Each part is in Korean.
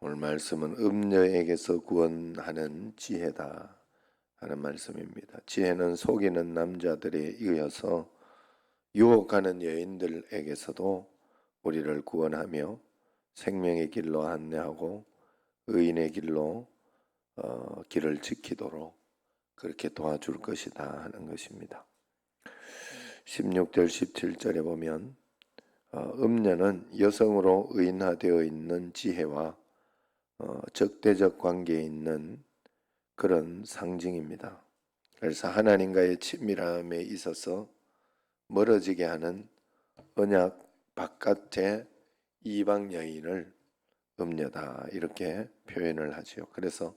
오늘 말씀은 음녀에게서 구원하는 지혜다 하는 말씀입니다. 지혜는 속이는 남자들에 의해서 유혹하는 여인들에게서도 우리를 구원하며 생명의 길로 안내하고 의인의 길로 길을 지키도록 그렇게 도와줄 것이다 하는 것입니다. 16절 17절에 보면 음녀는 여성으로 의인화되어 있는 지혜와 적대적 관계에 있는 그런 상징입니다. 그래서 하나님과의 친밀함에 있어서 멀어지게 하는 언약 바깥의 이방 여인을 음녀다 이렇게 표현을 하지요. 그래서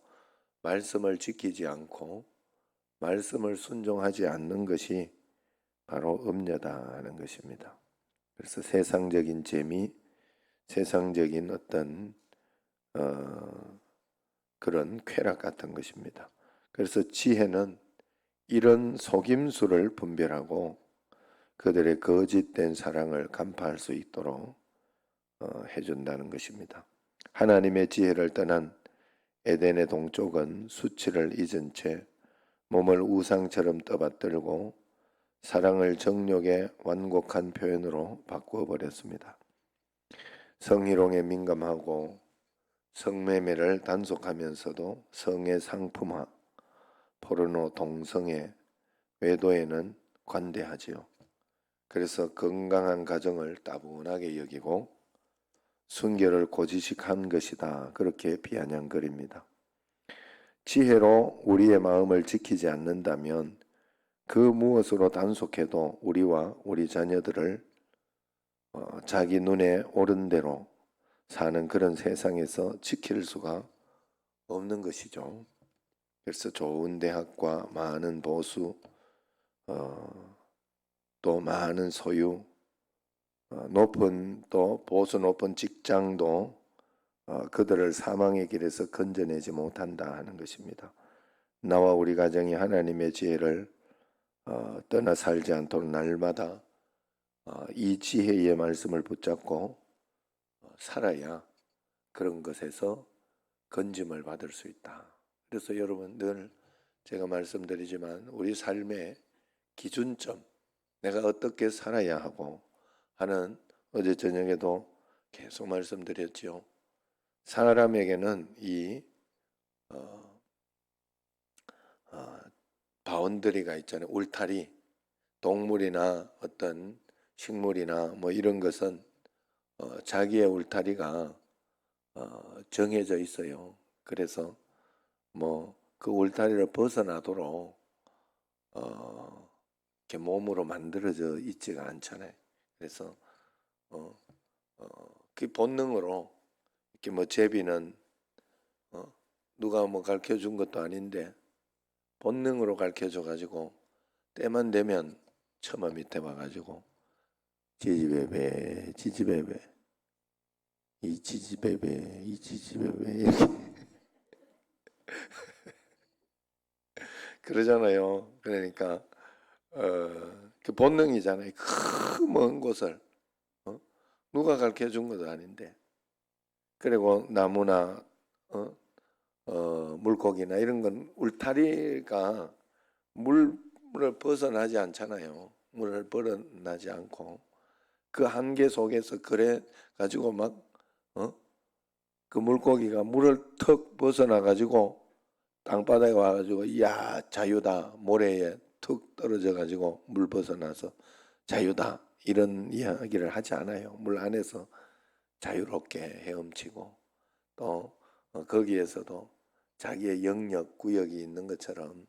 말씀을 지키지 않고 말씀을 순종하지 않는 것이 바로 음녀다 하는 것입니다. 그래서 세상적인 재미, 세상적인 어떤 그런 쾌락 같은 것입니다. 그래서 지혜는 이런 속임수를 분별하고 그들의 거짓된 사랑을 간파할 수 있도록 해준다는 것입니다. 하나님의 지혜를 떠난 에덴의 동쪽은 수치를 잊은 채 몸을 우상처럼 떠받들고 사랑을 정욕의 완곡한 표현으로 바꾸어 버렸습니다. 성희롱에 민감하고 성매매를 단속하면서도 성의 상품화, 포르노 동성애, 외도에는 관대하지요. 그래서 건강한 가정을 따분하게 여기고 순결을 고지식한 것이다. 그렇게 비아냥거립니다. 지혜로 우리의 마음을 지키지 않는다면 그 무엇으로 단속해도 우리와 우리 자녀들을 자기 눈에 옳은 대로 사는 그런 세상에서 지킬 수가 없는 것이죠. 그래서 좋은 대학과 많은 보수, 또 많은 소유, 높은 또 보수 높은 직장도 그들을 사망의 길에서 건져내지 못한다 하는 것입니다. 나와 우리 가정이 하나님의 지혜를 떠나 살지 않도록 날마다 이 지혜의 말씀을 붙잡고 살아야 그런 것에서 건짐을 받을 수 있다. 그래서 여러분 늘 제가 말씀드리지만 우리 삶의 기준점, 내가 어떻게 살아야 하고 하는 어제 저녁에도 계속 말씀드렸죠. 사람에게는 이 바운더리가 있잖아요. 울타리, 동물이나 어떤 식물이나 뭐 이런 것은 자기의 울타리가 정해져 있어요. 그래서 뭐 그 울타리를 벗어나도록 이렇게 몸으로 만들어져 있지가 않잖아요. 그래서 그 본능으로 이렇게 뭐 제비는 누가 뭐 가르쳐 준 것도 아닌데 본능으로 가르쳐 줘 가지고 때만 되면 처마 밑에 와가지고 지지배배 지지배배 이 지지배배 이 지지배배 이렇게 그러잖아요. 그러니까 그 본능이잖아요. 그 먼 곳을 누가 가르쳐 준 것도 아닌데 그리고 나무나 물고기나 이런 건 울타리가 물을 벗어나지 않잖아요. 물을 벗어나지 않고 그 한계 속에서 그래 가지고 막 그 물고기가 물을 턱 벗어나 가지고 땅바닥에 와가지고 이야 자유다 모래에 툭 떨어져 가지고 물 벗어나서 자유다 이런 이야기를 하지 않아요. 물 안에서 자유롭게 헤엄치고 또 거기에서도 자기의 영역 구역이 있는 것처럼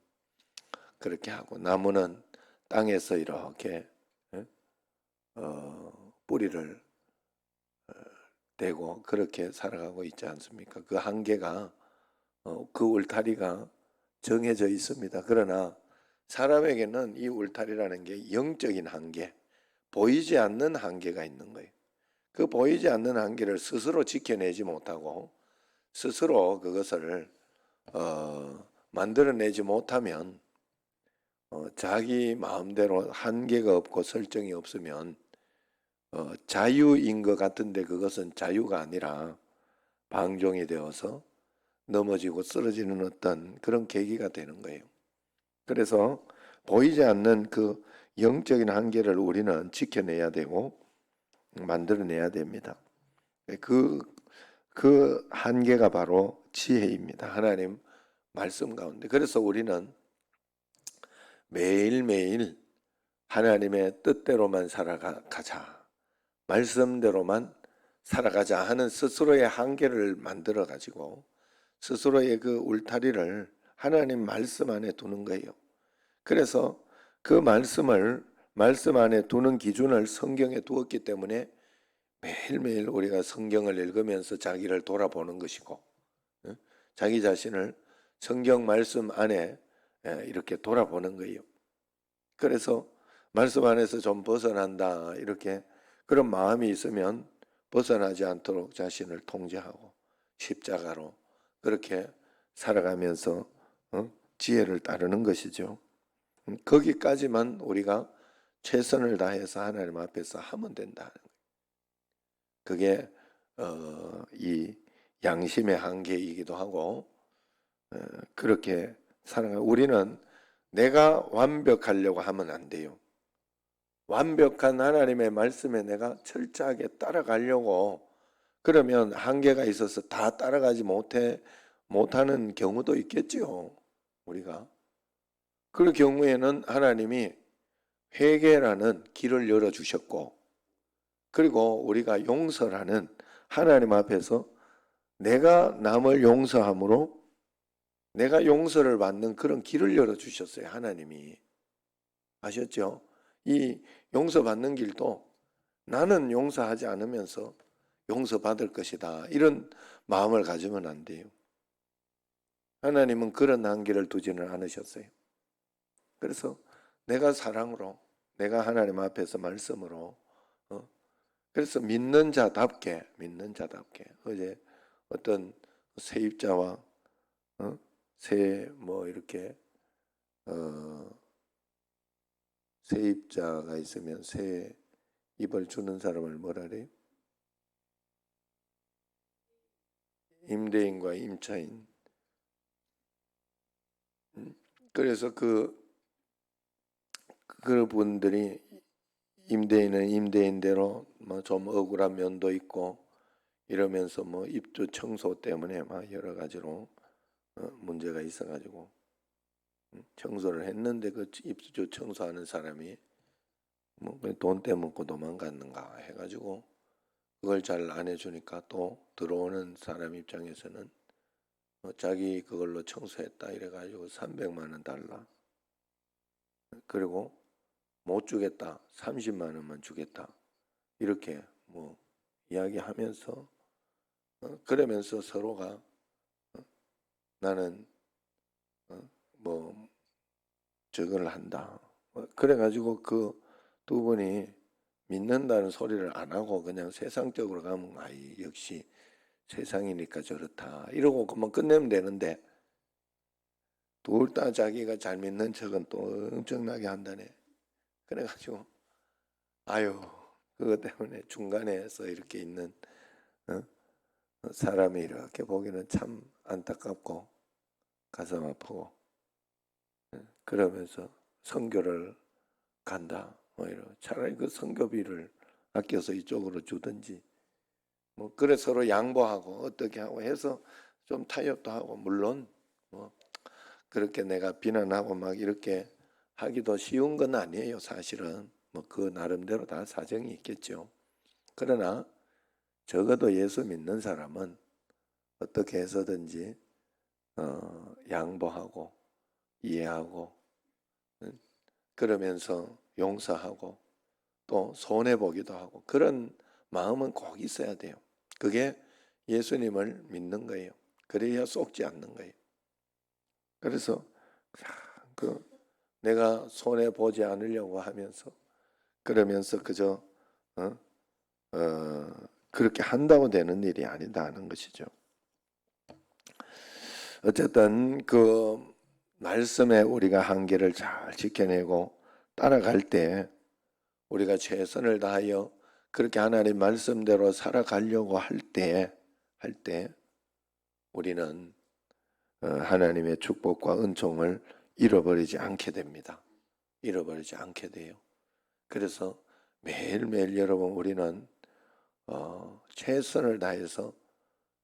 그렇게 하고 나무는 땅에서 이렇게 뿌리를 대고 그렇게 살아가고 있지 않습니까? 그 한계가 그 울타리가 정해져 있습니다. 그러나 사람에게는 이 울타리라는 게 영적인 한계, 보이지 않는 한계가 있는 거예요. 그 보이지 않는 한계를 스스로 지켜내지 못하고 스스로 그것을 만들어내지 못하면 자기 마음대로 한계가 없고 설정이 없으면 자유인 것 같은데 그것은 자유가 아니라 방종이 되어서 넘어지고 쓰러지는 어떤 그런 계기가 되는 거예요. 그래서 보이지 않는 그 영적인 한계를 우리는 지켜내야 되고 만들어내야 됩니다. 그 한계가 바로 지혜입니다. 하나님 말씀 가운데. 그래서 우리는 매일매일 하나님의 뜻대로만 살아가자, 말씀대로만 살아가자 하는 스스로의 한계를 만들어 가지고 스스로의 그 울타리를 하나님 말씀 안에 두는 거예요. 그래서 그 말씀 안에 두는 기준을 성경에 두었기 때문에 매일매일 우리가 성경을 읽으면서 자기를 돌아보는 것이고, 자기 자신을 성경 말씀 안에 이렇게 돌아보는 거예요. 그래서 말씀 안에서 좀 벗어난다, 이렇게 그런 마음이 있으면 벗어나지 않도록 자신을 통제하고 십자가로 그렇게 살아가면서 지혜를 따르는 것이죠. 거기까지만 우리가 최선을 다해서 하나님 앞에서 하면 된다는 거예요. 그게 이 양심의 한계이기도 하고, 그렇게 살아가. 우리는 내가 완벽하려고 하면 안 돼요. 완벽한 하나님의 말씀에 내가 철저하게 따라가려고 그러면 한계가 있어서 다 따라가지 못하는 경우도 있겠지요. 우리가 그 경우에는 하나님이 회개라는 길을 열어주셨고, 그리고 우리가 용서라는 하나님 앞에서 내가 남을 용서함으로 내가 용서를 받는 그런 길을 열어주셨어요. 하나님이. 아셨죠? 이 용서받는 길도 나는 용서하지 않으면서 용서받을 것이다, 이런 마음을 가지면 안 돼요. 하나님은 그런 한계를 두지는 않으셨어요. 그래서 내가 사랑으로, 내가 하나님 앞에서 말씀으로, 그래서 믿는 자답게 어제 어떤 세입자와 이렇게 세입자가 있으면 세입을 주는 사람을 뭐라 그래요? 임대인과 임차인. 그래서 그 분들이 임대인은 임대인대로 뭐 좀 억울한 면도 있고 이러면서 뭐 입주 청소 때문에 막 여러 가지로 문제가 있어가지고 청소를 했는데 그 입주 청소하는 사람이 뭐 돈 떼먹고 도망갔는가 해가지고 그걸 잘 안 해주니까 또 들어오는 사람 입장에서는 자기 그걸로 청소했다 이래가지고 300만 원 달라. 그리고 못 주겠다, 30만 원만 주겠다, 이렇게 뭐 이야기하면서 그러면서 서로가 나는 뭐 저걸 한다, 그래가지고 그 두 분이 믿는다는 소리를 안 하고 그냥 세상적으로 가면 역시 세상이니까 저렇다 이러고 그만 끝내면 되는데, 둘 다 자기가 잘 믿는 척은 또 엄청나게 한다네. 그래가지고 아유, 그것 때문에 중간에서 이렇게 있는 사람이 이렇게 보기는 참 안타깝고 가슴 아프고, 그러면서 선교를 간다 뭐 이러. 차라리 그 선교비를 아껴서 이쪽으로 주든지 뭐 그래 서로 양보하고 어떻게 하고 해서 좀 타협도 하고, 물론 뭐 그렇게 내가 비난하고 막 이렇게 하기도 쉬운 건 아니에요. 사실은 뭐 그 나름대로 다 사정이 있겠죠. 그러나 적어도 예수 믿는 사람은 어떻게 해서든지 양보하고 이해하고 그러면서 용서하고 또 손해보기도 하고 그런 마음은 꼭 있어야 돼요. 그게 예수님을 믿는 거예요. 그래야 속지 않는 거예요. 그래서 내가 손해보지 않으려고 하면서 그러면서 그저 그렇게 한다고 되는 일이 아니다는 것이죠. 어쨌든 그 말씀에 우리가 한계를 잘 지켜내고 따라갈 때 우리가 최선을 다하여 그렇게 하나님 말씀대로 살아가려고 할 때 할 때 우리는 하나님의 축복과 은총을 잃어버리지 않게 됩니다. 잃어버리지 않게 돼요. 그래서 매일매일 여러분 우리는 최선을 다해서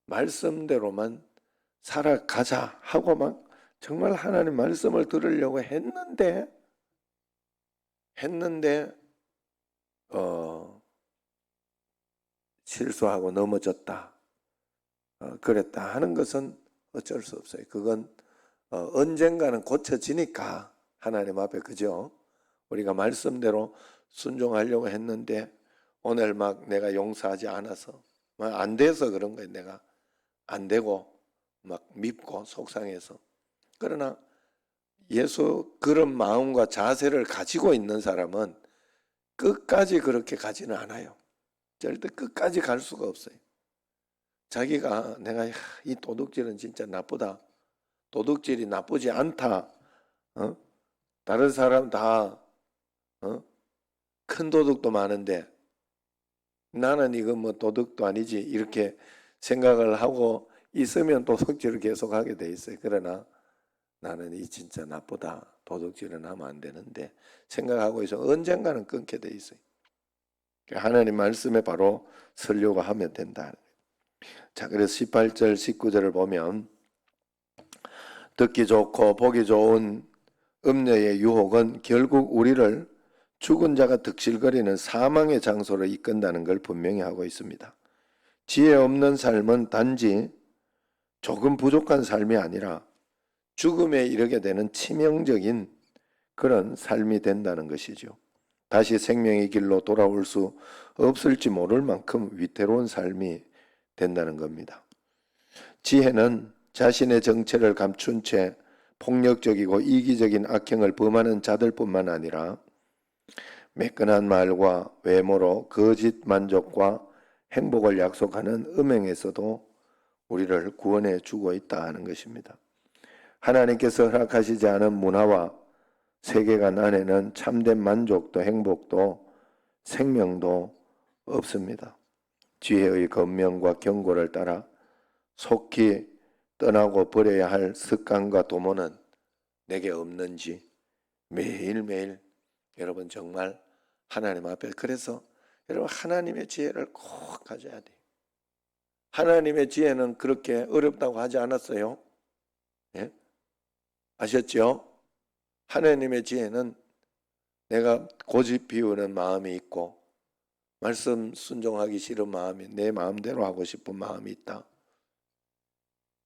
말씀대로만 살아가자 하고 막 정말 하나님 말씀을 들으려고 했는데 실수하고 넘어졌다, 그랬다 하는 것은 어쩔 수 없어요. 그건 언젠가는 고쳐지니까 하나님 앞에, 그죠? 우리가 말씀대로 순종하려고 했는데 오늘 막 내가 용서하지 않아서 막 안 돼서 그런 거예요. 내가 안 되고 막 밉고 속상해서. 그러나 예수 그런 마음과 자세를 가지고 있는 사람은 끝까지 그렇게 가지는 않아요. 절대 끝까지 갈 수가 없어요. 자기가 내가 이 도둑질은 진짜 나쁘다, 도둑질이 나쁘지 않다, 다른 사람 다 큰 도둑도 많은데 나는 이거 뭐 도둑도 아니지, 이렇게 생각을 하고 있으면 도둑질을 계속하게 돼 있어요. 그러나 나는 이 진짜 나쁘다, 도둑질은 하면 안 되는데 생각하고 있으면 언젠가는 끊게 돼 있어요. 하나님 말씀에 바로 서려고 하면 된다. 자, 그래서 18절 19절을 보면 듣기 좋고 보기 좋은 음녀의 유혹은 결국 우리를 죽은 자가 득실거리는 사망의 장소로 이끈다는 걸 분명히 하고 있습니다. 지혜 없는 삶은 단지 조금 부족한 삶이 아니라 죽음에 이르게 되는 치명적인 그런 삶이 된다는 것이죠. 다시 생명의 길로 돌아올 수 없을지 모를 만큼 위태로운 삶이 된다는 겁니다. 지혜는 자신의 정체를 감춘 채 폭력적이고 이기적인 악행을 범하는 자들뿐만 아니라 매끈한 말과 외모로 거짓 만족과 행복을 약속하는 음행에서도 우리를 구원해 주고 있다 하는 것입니다. 하나님께서 허락하시지 않은 문화와 세계관 안에는 참된 만족도 행복도 생명도 없습니다. 지혜의 권면과 경고를 따라 속히 떠나고 버려야 할 습관과 도모는 내게 없는지 매일매일 여러분 정말 하나님 앞에, 그래서 여러분 하나님의 지혜를 꼭 가져야 돼요. 하나님의 지혜는 그렇게 어렵다고 하지 않았어요. 예? 아셨죠? 하나님의 지혜는 내가 고집 피우는 마음이 있고 말씀 순종하기 싫은 마음이, 내 마음대로 하고 싶은 마음이 있다.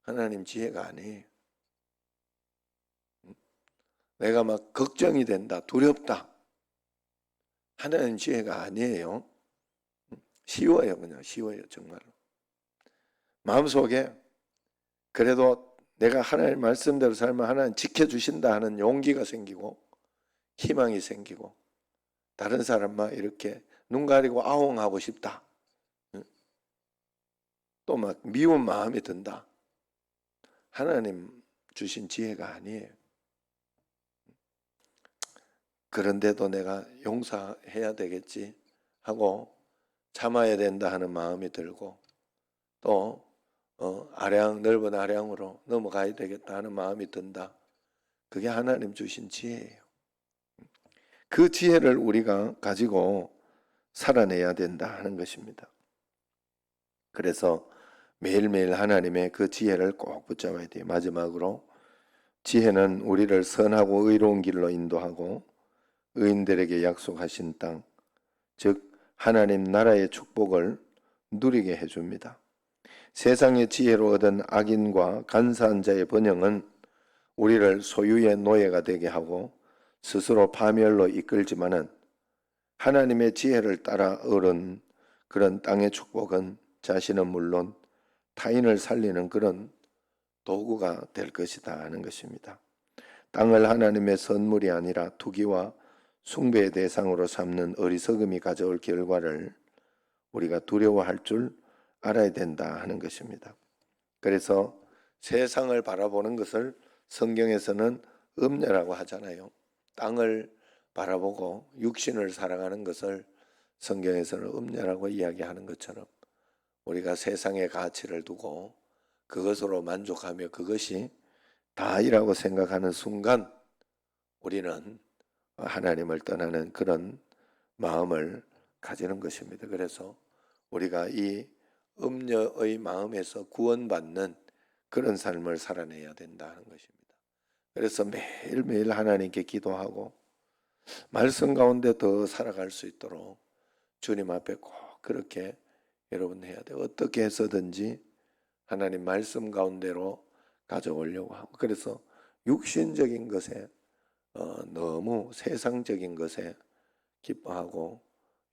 하나님 지혜가 아니에요. 내가 막 걱정이 된다, 두렵다. 하나님 지혜가 아니에요. 쉬워요. 그냥 쉬워요. 정말로. 마음속에 그래도 내가 하나님 말씀대로 살면 하나님 지켜주신다 하는 용기가 생기고 희망이 생기고 다른 사람만 이렇게 눈 가리고 아웅하고 싶다. 또 막 미운 마음이 든다. 하나님 주신 지혜가 아니에요. 그런데도 내가 용서해야 되겠지 하고 참아야 된다 하는 마음이 들고 또 넓은 아량으로 넘어가야 되겠다 하는 마음이 든다. 그게 하나님 주신 지혜예요. 그 지혜를 우리가 가지고 살아내야 된다 하는 것입니다. 그래서 매일매일 하나님의 그 지혜를 꼭 붙잡아야 돼요. 마지막으로 지혜는 우리를 선하고 의로운 길로 인도하고 의인들에게 약속하신 땅, 즉 하나님 나라의 축복을 누리게 해줍니다. 세상의 지혜로 얻은 악인과 간사한 자의 번영은 우리를 소유의 노예가 되게 하고 스스로 파멸로 이끌지만은 하나님의 지혜를 따라 얻은 그런 땅의 축복은 자신은 물론 타인을 살리는 그런 도구가 될 것이다 하는 것입니다. 땅을 하나님의 선물이 아니라 투기와 숭배의 대상으로 삼는 어리석음이 가져올 결과를 우리가 두려워할 줄 알아야 된다 하는 것입니다. 그래서 세상을 바라보는 것을 성경에서는 음녀라고 하잖아요. 땅을 바라보고 육신을 사랑하는 것을 성경에서는 음녀라고 이야기하는 것처럼 우리가 세상의 가치를 두고 그것으로 만족하며 그것이 다이라고 생각하는 순간 우리는 하나님을 떠나는 그런 마음을 가지는 것입니다. 그래서 우리가 이 음녀의 마음에서 구원받는 그런 삶을 살아내야 된다는 것입니다. 그래서 매일매일 하나님께 기도하고 말씀 가운데 더 살아갈 수 있도록 주님 앞에 꼭 그렇게 여러분 해야 돼요. 어떻게 해서든지 하나님 말씀 가운데로 가져오려고 하고, 그래서 육신적인 것에 너무 세상적인 것에 기뻐하고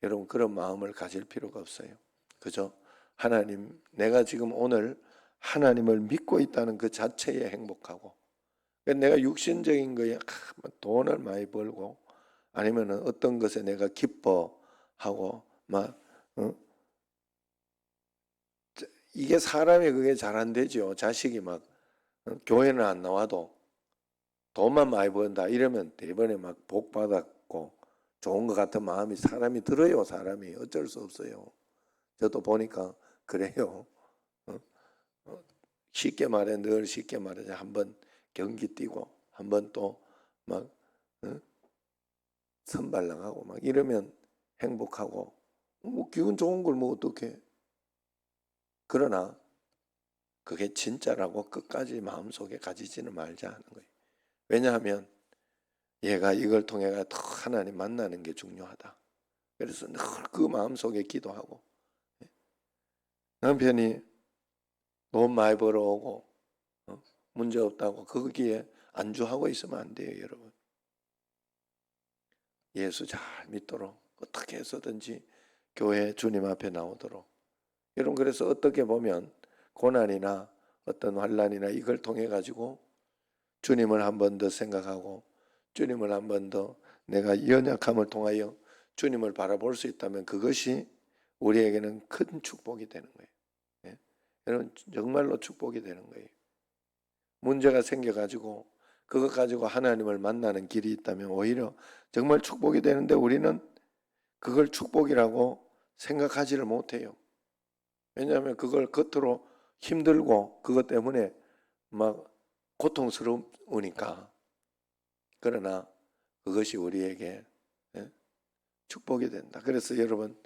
여러분 그런 마음을 가질 필요가 없어요. 그죠? 하나님, 내가 지금 오늘 하나님을 믿고 있다는 그 자체에 행복하고, 내가 육신적인 거에 돈을 많이 벌고 아니면 어떤 것에 내가 기뻐하고 막 이게 사람이 그게 잘 안 되죠. 자식이 막 교회는 안 나와도 돈만 많이 번다 이러면 대번에 막 복 받았고 좋은 것 같은 마음이 사람이 들어요. 사람이 어쩔 수 없어요. 저도 보니까 그래요. 쉽게 말해, 늘 쉽게 말해, 한번 경기 뛰고 한번 또 막 선발 나가고 막 이러면 행복하고 뭐 기분 좋은 걸 뭐 어떻게. 그러나 그게 진짜라고 끝까지 마음속에 가지지는 말자 하는 거예요. 왜냐하면 얘가 이걸 통해 더 하나님 만나는 게 중요하다. 그래서 늘 그 마음속에 기도하고, 남편이 돈 많이 벌어오고 문제 없다고 거기에 안주하고 있으면 안 돼요. 여러분, 예수 잘 믿도록 어떻게 해서든지 교회 주님 앞에 나오도록. 여러분, 그래서 어떻게 보면 고난이나 어떤 환난이나 이걸 통해 가지고 주님을 한 번 더 생각하고 주님을 한 번 더 내가 연약함을 통하여 주님을 바라볼 수 있다면 그것이 우리에게는 큰 축복이 되는 거예요. 예? 여러분, 정말로 축복이 되는 거예요. 문제가 생겨가지고 그것 가지고 하나님을 만나는 길이 있다면 오히려 정말 축복이 되는데 우리는 그걸 축복이라고 생각하지를 못해요. 왜냐하면 그걸 겉으로 힘들고 그것 때문에 막 고통스러우니까. 그러나 그것이 우리에게 축복이 된다. 그래서 여러분,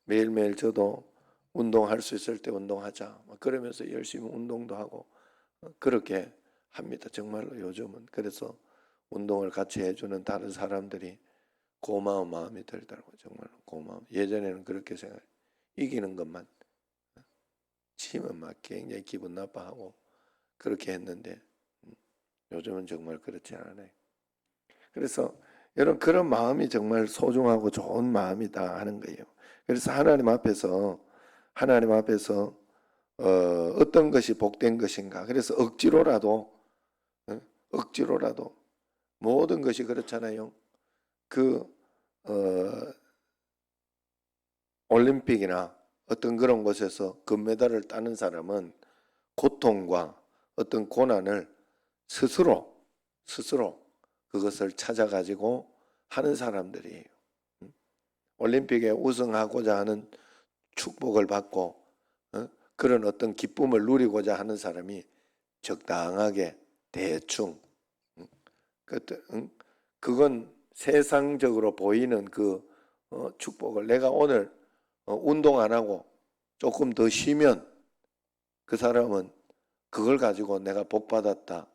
매일매일 저도 운동할 수 있을 때 운동하자 그러면서 열심히 운동도 하고 그렇게 합니다. 정말로 요즘은. 그래서 운동을 같이 해주는 다른 사람들이 고마운 마음이 들더라고요. 정말로 고마움. 예전에는 그렇게 생각해요. 이기는 것만, 지면 막 굉장히 기분 나빠하고 그렇게 했는데 요즘은 정말 그렇지 않아요. 그래서 여러분, 그런 마음이 정말 소중하고 좋은 마음이다 하는 거예요. 그래서 하나님 앞에서 어떤 것이 복된 것인가. 그래서 억지로라도 모든 것이 그렇잖아요. 그 올림픽이나 어떤 그런 곳에서 금메달을 따는 사람은 고통과 어떤 고난을 스스로 그것을 찾아가지고 하는 사람들이에요. 올림픽에 우승하고자 하는 축복을 받고 그런 어떤 기쁨을 누리고자 하는 사람이 적당하게 대충 그건 세상적으로 보이는 그 축복을 내가 오늘 운동 안 하고 조금 더 쉬면 그 사람은 그걸 가지고 내가 복 받았다,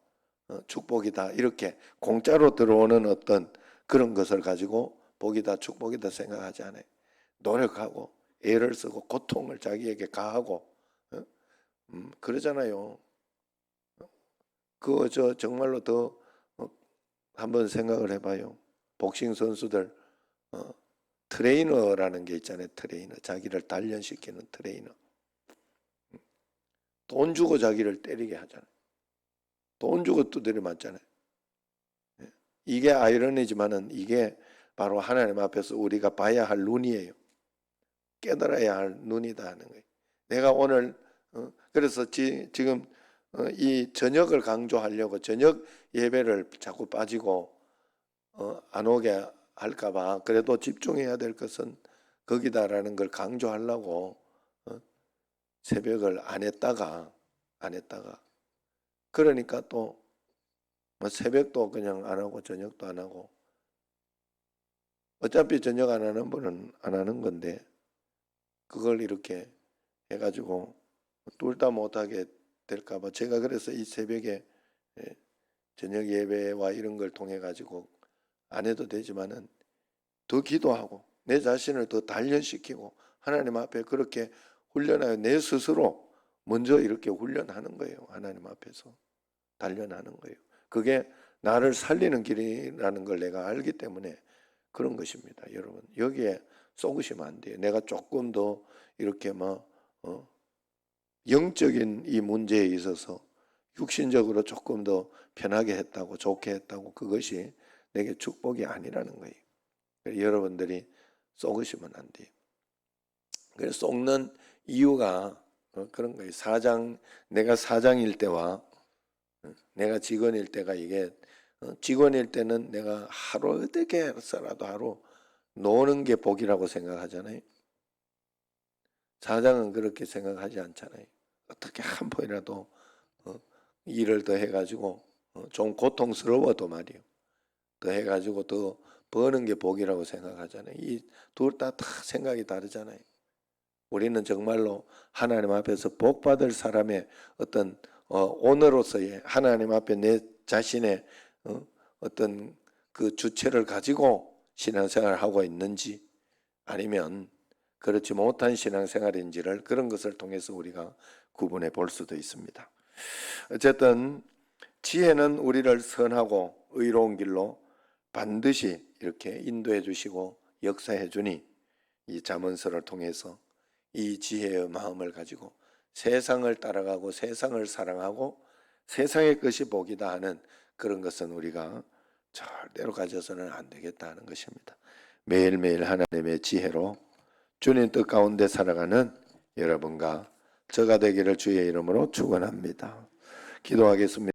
축복이다, 이렇게 공짜로 들어오는 어떤 그런 것을 가지고 복이다, 축복이다 생각하지 않아요. 노력하고 애를 쓰고 고통을 자기에게 가하고 그러잖아요. 그거 정말로 더 한번 생각을 해봐요. 복싱 선수들 트레이너라는 게 있잖아요. 트레이너, 자기를 단련시키는 트레이너. 돈 주고 자기를 때리게 하잖아요. 돈 주고 두드려 맞잖아요. 이게 아이러니지만은 이게 바로 하나님 앞에서 우리가 봐야 할 눈이에요. 깨달아야 할 눈이다 하는 거예요. 내가 오늘 그래서 지금 이 저녁을 강조하려고 저녁 예배를 자꾸 빠지고 안 오게 할까봐 그래도 집중해야 될 것은 거기다라는 걸 강조하려고 새벽을 안 했다가 그러니까 또 뭐 새벽도 그냥 안 하고 저녁도 안 하고 어차피 저녁 안 하는 분은 안 하는 건데 그걸 이렇게 해가지고 둘 다 못하게 될까 봐 제가 그래서 이 새벽에 저녁 예배와 이런 걸 통해 가지고 안 해도 되지만은 더 기도하고 내 자신을 더 단련시키고 하나님 앞에 그렇게 훈련하여 내 스스로 먼저 이렇게 훈련하는 거예요. 하나님 앞에서 단련하는 거예요. 그게 나를 살리는 길이라는 걸 내가 알기 때문에 그런 것입니다. 여러분 여기에 쏘으시면 안 돼요. 내가 조금 더 이렇게 영적인 이 문제에 있어서 육신적으로 조금 더 편하게 했다고 좋게 했다고 그것이 내게 축복이 아니라는 거예요. 여러분들이 쏘으시면 안 돼요. 그래서 쏘는 이유가 그런 거예요. 내가 사장일 때와 내가 직원일 때가 이게 직원일 때는 내가 하루 어떻게 해서라도 하루 노는 게 복이라고 생각하잖아요. 사장은 그렇게 생각하지 않잖아요. 어떻게 한 번이라도 일을 더 해가지고 좀 고통스러워도 말이요. 더 해가지고 더 버는 게 복이라고 생각하잖아요. 이 둘 다 생각이 다르잖아요. 우리는 정말로 하나님 앞에서 복 받을 사람의 어떤 오너로서의 하나님 앞에 내 자신의 어떤 그 주체를 가지고 신앙생활을 하고 있는지 아니면 그렇지 못한 신앙생활인지를 그런 것을 통해서 우리가 구분해 볼 수도 있습니다. 어쨌든 지혜는 우리를 선하고 의로운 길로 반드시 이렇게 인도해 주시고 역사해 주니 이 잠언서를 통해서 이 지혜의 마음을 가지고 세상을 따라가고 세상을 사랑하고 세상의 것이 복이다 하는 그런 것은 우리가 절대로 가져서는 안 되겠다 하는 것입니다. 매일매일 하나님의 지혜로 주님 뜻 가운데 살아가는 여러분과 저가 되기를 주의 이름으로 축원합니다. 기도하겠습니다.